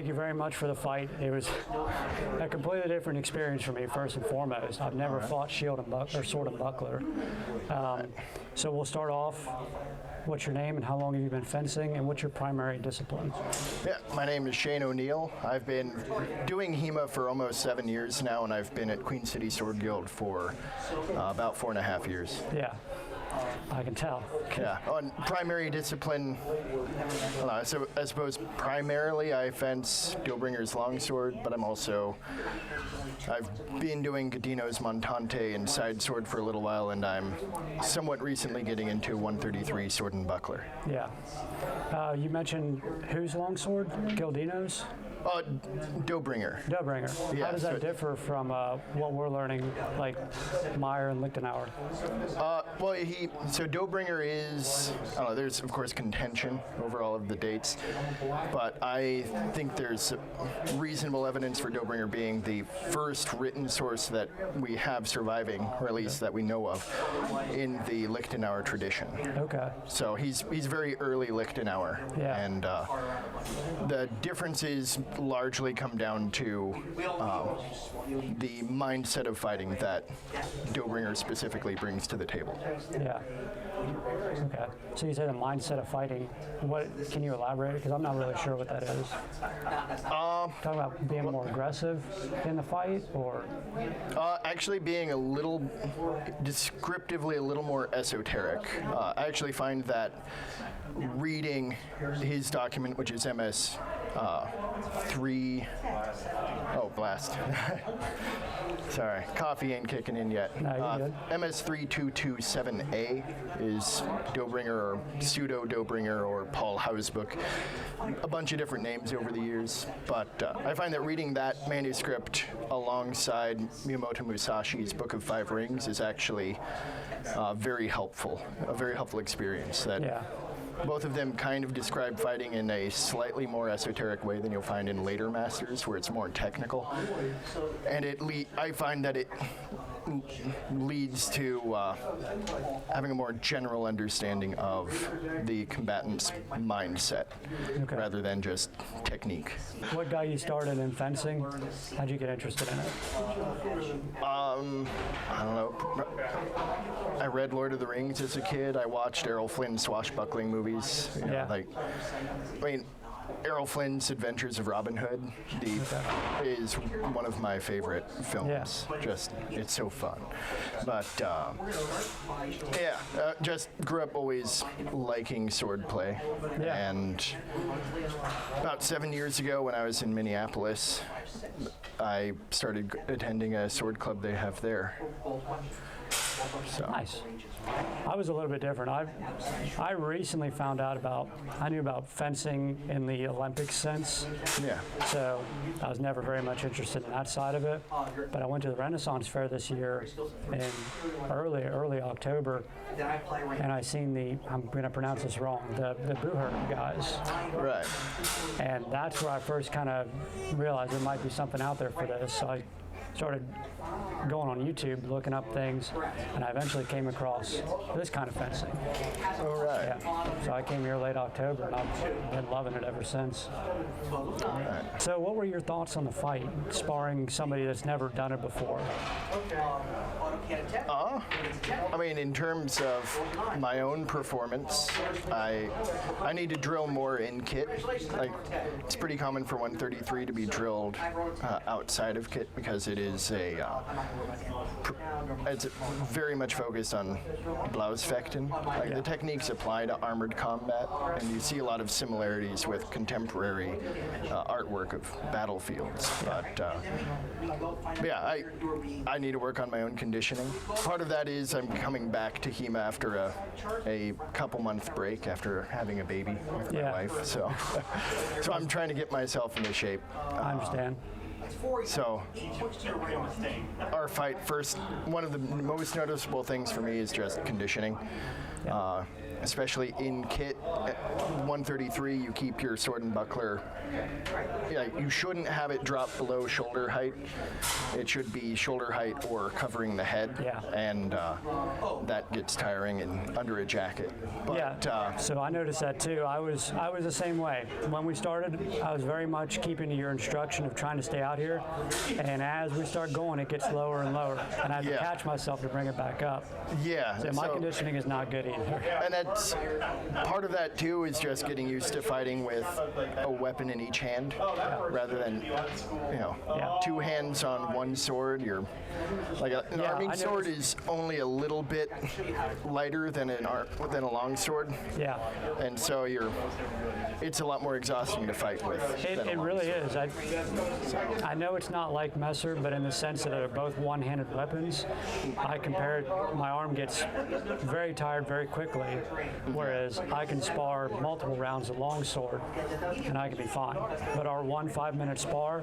thank you very much for the fight. It was a completely different experience for me, first and foremost. I've never fought shield and sword and buckler. So we'll start off. What's your name and how long have you been fencing, and what's your primary discipline? Yeah, my name is Shane O'Neill. I've been doing HEMA for almost 7 years now, and I've been at Queen City Sword Guild for about 4.5 years. Yeah, I can tell. Yeah, on primary discipline, so I suppose primarily I fence Dobringer's longsword, but I've been doing Gadino's Montante and side sword for a little while, and I'm somewhat recently getting into 133 sword and buckler. Yeah. You mentioned whose longsword? Gildino's? Dobringer. Dobringer. Yeah, how does that differ from what we're learning, like Meyer and Lichtenauer? So Dobringer is, I don't know, there's of course contention over all of the dates, but I think there's reasonable evidence for Dobringer being the first written source that we have surviving, or at least that we know of, in the Lichtenauer tradition. Okay. So he's very early Lichtenauer, and the differences largely come down to the mindset of fighting that Dobringer specifically brings to the table. Yeah. Okay. So you said the mindset of fighting. What can you elaborate? Because I'm not really sure what that is. Talking about being more aggressive in the fight, or actually being a little descriptively a little more esoteric. I actually find that reading his document, which is MS 3. Oh, blast. Sorry, coffee ain't kicking in yet. No, you're good. MS 3227A is Dobringer or pseudo Dobringer or Paul Hausbuch. A bunch of different names over the years, but I find that reading that manuscript alongside Miyamoto Musashi's Book of Five Rings is actually very helpful, a very helpful experience. Both of them kind of describe fighting in a slightly more esoteric way than you'll find in later masters, where it's more technical. And I find that it leads to having a more general understanding of the combatant's mindset, rather than just technique. What got you started in fencing? How'd you get interested in it? I don't know. I read Lord of the Rings as a kid. I watched Errol Flynn's swashbuckling movies. Errol Flynn's Adventures of Robin Hood is one of my favorite films. It's so fun. But just grew up always liking swordplay. And about 7 years ago, when I was in Minneapolis, I started attending a sword club they have there. So. Nice. I was a little bit different. I recently found out I knew about fencing in the Olympic sense. Yeah. So I was never very much interested in that side of it. But I went to the Renaissance Fair this year in early October, and I seen I'm going to pronounce this wrong, the Bucher guys. Right. And that's where I first kind of realized there might be something out there for this. So I started going on YouTube, looking up things, and I eventually came across this kind of fencing. All right. Yeah. So I came here late October, and I've been loving it ever since. All right. So what were your thoughts on the fight, sparring somebody that's never done it before? I mean, in terms of my own performance, I need to drill more in kit. Like, it's pretty common for 133 to be drilled outside of kit because it is it's very much focused on Blausfechten. Like, the techniques apply to armored combat, and you see a lot of similarities with contemporary artwork of battlefields. But I need to work on my own conditioning. Part of that is I'm coming back to HEMA after a couple-month break after having a baby with my wife. So I'm trying to get myself into shape. I understand. So, our fight first, one of the most noticeable things for me is just conditioning. Especially in kit. 133, you keep your sword and buckler. Yeah, you shouldn't have it drop below shoulder height. It should be shoulder height or covering the head. Yeah. And that gets tiring and under a jacket. But, yeah. So I noticed that too. I was the same way. When we started, I was very much keeping to your instruction of trying to stay out here. And as we start going, it gets lower and lower. And I have to catch myself to bring it back up. Yeah. So my conditioning is not good either. And that's part of that too, is just getting used to fighting with a weapon in each hand rather than, two hands on one sword. You're like an arming sword is only a little bit lighter than a long sword. Yeah. And so it's a lot more exhausting to fight with. It really is. I know it's not like Messer, but in the sense that they're both one-handed weapons, I compare it, my arm gets very tired very quickly, whereas I can spar multiple rounds of longsword and I can be fine. But our 1 5-minute spar,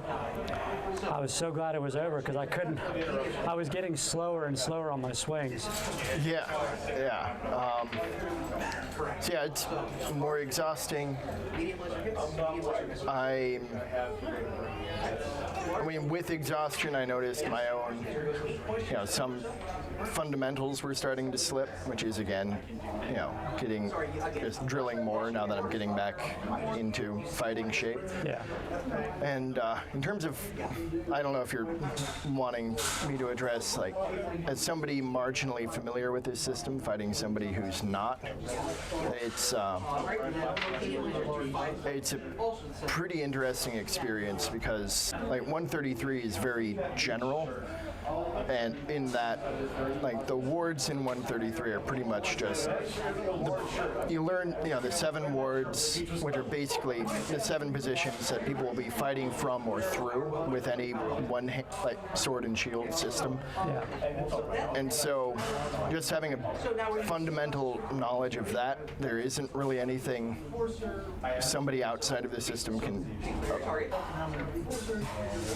I was so glad it was over because I was getting slower and slower on my swings. Yeah. So yeah, it's more exhausting. I mean, with exhaustion, I noticed my own, some fundamentals were starting to slip, which is again, just drilling more now that I'm getting back into fighting shape. Yeah. And in terms of, I don't know if you're wanting me to address, like, as somebody marginally familiar with this system, fighting somebody who's not, it's a pretty interesting experience because, like, 133 is very general. And in that, like, the wards in 133 are pretty much just, you learn, the 7 wards, which are basically the 7 positions that people will be fighting from or through with any sword and shield system. Yeah. And so just having a fundamental knowledge of that, there isn't really anything somebody outside of the system can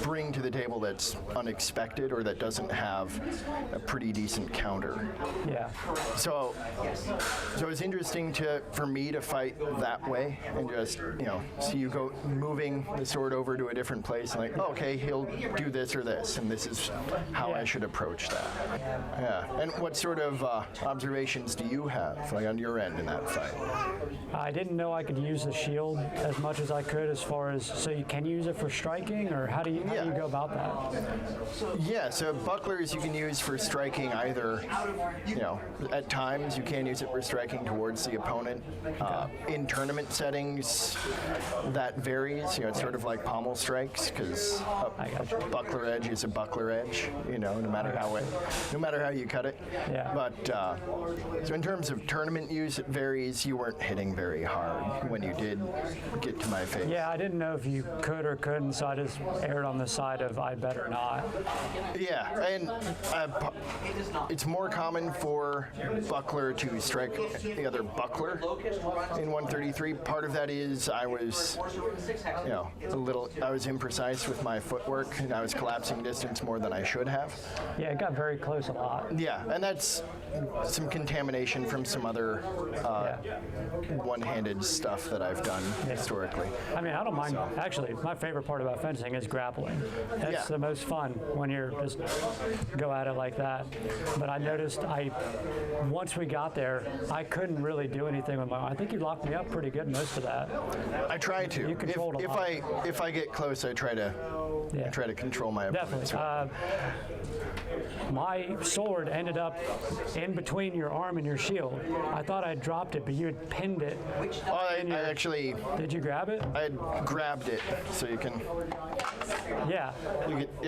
bring to the table that's unexpected or that doesn't have a pretty decent counter. Yeah. So it's interesting for me to fight that way and just, see you go moving the sword over to a different place and like, oh, okay, he'll do this or this, and this is how I should approach that. Yeah. And what sort of observations do you have, like, on your end in that fight? I didn't know I could use the shield as much as I could as far as, so you can use it for striking, or how do you go about that? Yeah, so bucklers you can use for striking either, at times you can use it for striking towards the opponent. In tournament settings, that varies. It's sort of like pommel strikes because a buckler edge is a buckler edge, no matter how you cut it. Yeah. But so in terms of tournament use, it varies. You weren't hitting very hard when you did get to my face. Yeah, I didn't know if you could or couldn't, so I just erred on the side of I better not. Yeah, and it's more common for buckler to strike the other buckler in 133. Part of that is I was, I was imprecise with my footwork, and I was collapsing distance more than I should have. Yeah, it got very close a lot. Yeah, and that's some contamination from some other one-handed stuff that I've done historically. I mean, I don't mind. Actually, my favorite part about fencing is grappling. That's the most fun when you're just go at it like that. But I noticed once we got there, I couldn't really do anything with my arm. I think you locked me up pretty good most of that. I try to. You controlled a lot. If I get close, I try to control my opponent's Definitely. My sword ended up in between your arm and your shield. I thought I dropped it, but you had pinned it. I actually... Did you grab it? I had grabbed it, so you can... Yeah.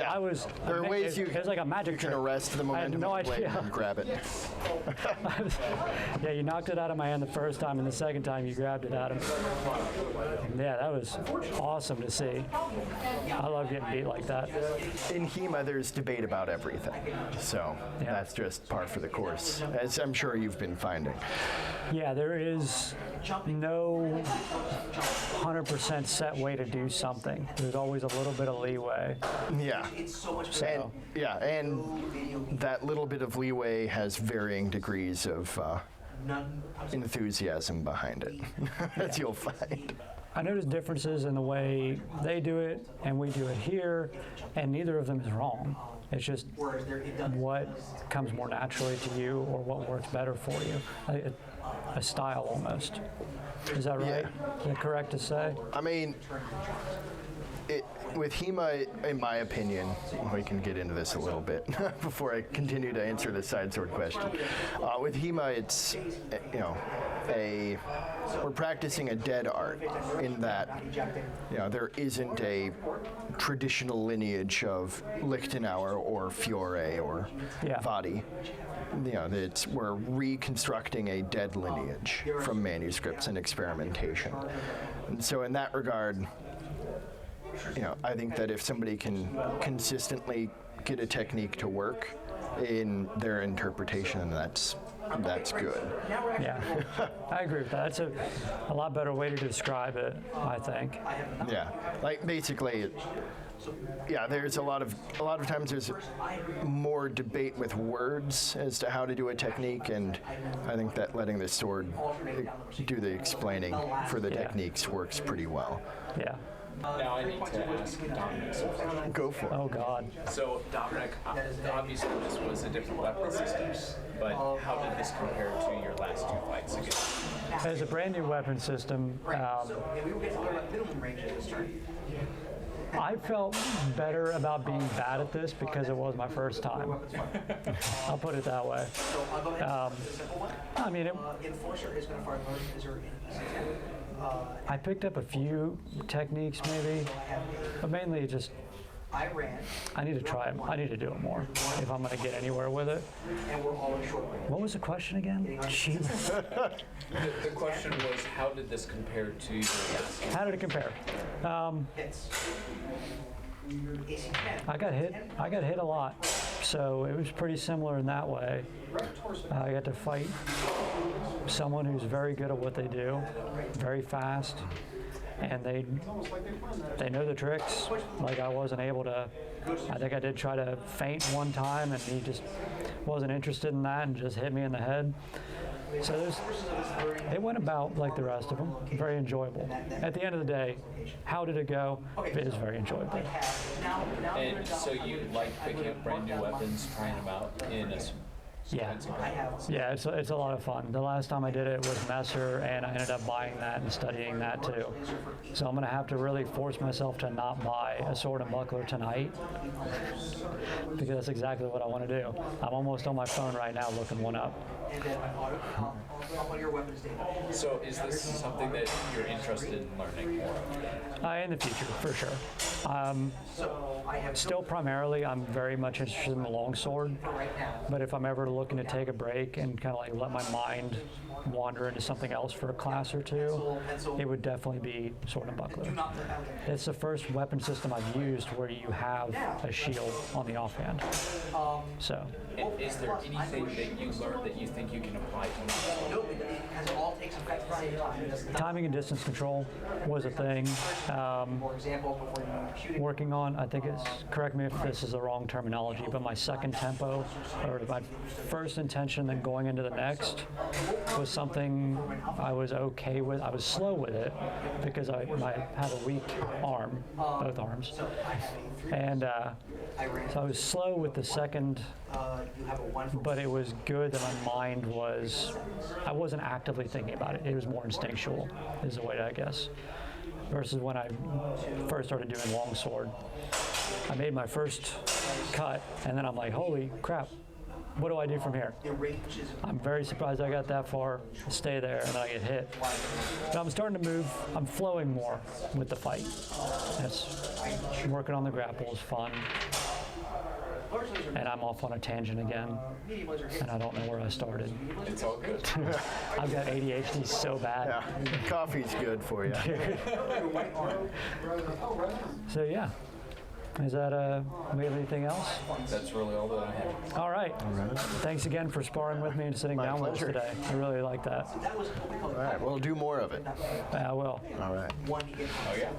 I was... There are ways it was like a magic trick. You can arrest the momentum of the blade and grab it. Yeah, you knocked it out of my hand the first time, and the second time you grabbed it out of me. Yeah, that was awesome to see. I love getting beat like that. In HEMA, there's debate about everything. So that's just par for the course, as I'm sure you've been finding. Yeah, there is no 100% set way to do something. There's always a little bit of leeway. Yeah. And that little bit of leeway has varying degrees of enthusiasm behind it, as you'll find. I noticed differences in the way they do it and we do it here, and neither of them is wrong. It's just what comes more naturally to you or what works better for you. A style almost. Is that right? Yeah. Is that correct to say? I mean, with HEMA, in my opinion, we can get into this a little bit before I continue to answer the side sword question. With HEMA, it's, we're practicing a dead art in that, there isn't a traditional lineage of Lichtenauer or Fiore or Vadi. We're reconstructing a dead lineage from manuscripts and experimentation. And so in that regard, I think that if somebody can consistently get a technique to work in their interpretation, that's good. Yeah, I agree with that. That's a lot better way to describe it, I think. Yeah, like basically, there's a lot of times there's more debate with words as to how to do a technique, and I think that letting the sword do the explaining for the techniques works pretty well. Yeah. Now I need to ask Dominick some questions. Go for it. Oh, God. So, Dominick, obviously this was a different weapon system, but how did this compare to your last two fights again? As a brand new weapon system, I felt better about being bad at this because it was my first time. I'll put it that way. I mean, I picked up a few techniques maybe, but mainly just I need to try them. I need to do it more if I'm going to get anywhere with it. What was the question again? Jeez. The question was, how did this compare to your last? How did it compare? I got hit a lot, so it was pretty similar in that way. I got to fight someone who's very good at what they do, very fast, and they know the tricks. Like I wasn't able to. I think I did try to feint one time, and he just wasn't interested in that and just hit me in the head. So it went about like the rest of them, very enjoyable. At the end of the day, how did it go? It is very enjoyable. And so you like picking up brand new weapons, trying them out in a Yeah, it's a lot of fun. The last time I did it was Messer, and I ended up buying that and studying that too. So I'm going to have to really force myself to not buy a sword and buckler tonight, because that's exactly what I want to do. I'm almost on my phone right now looking one up. So is this something that you're interested in learning more of? In the future, for sure. Still primarily, I'm very much interested in the longsword, but if I'm ever looking to take a break and kind of like let my mind wander into something else for a class or two, it would definitely be sword and buckler. It's the first weapon system I've used where you have a shield on the offhand. So. And is there anything that you learned that you think you can apply to Nope, it has all takes effect at the same time. Timing and distance control was a thing. For example, before you shoot Working on, I think it's, correct me if this is the wrong terminology, but my second tempo, or my first intention then going into the next, was something I was okay with. I was slow with it because I have a weak arm, both arms. And so I was slow with the second, but it was good that my mind was, I wasn't actively thinking about it. It was more instinctual, is the way I guess. Versus when I first started doing longsword. I made my first cut, and then I'm like, holy crap, what do I do from here? I'm very surprised I got that far, stay there, and then I get hit. But I'm starting to move, I'm flowing more with the fight. Working on the grapple is fun. And I'm off on a tangent again, and I don't know where I started. It's all good. I've got ADHD so bad. Yeah, coffee's good for you. So yeah, is that, we have anything else? That's really all that I have. All right. Thanks again for sparring with me and sitting down with us pleasure. today. I really like that. All right, we'll do more of it. I will. All right. Oh, yeah.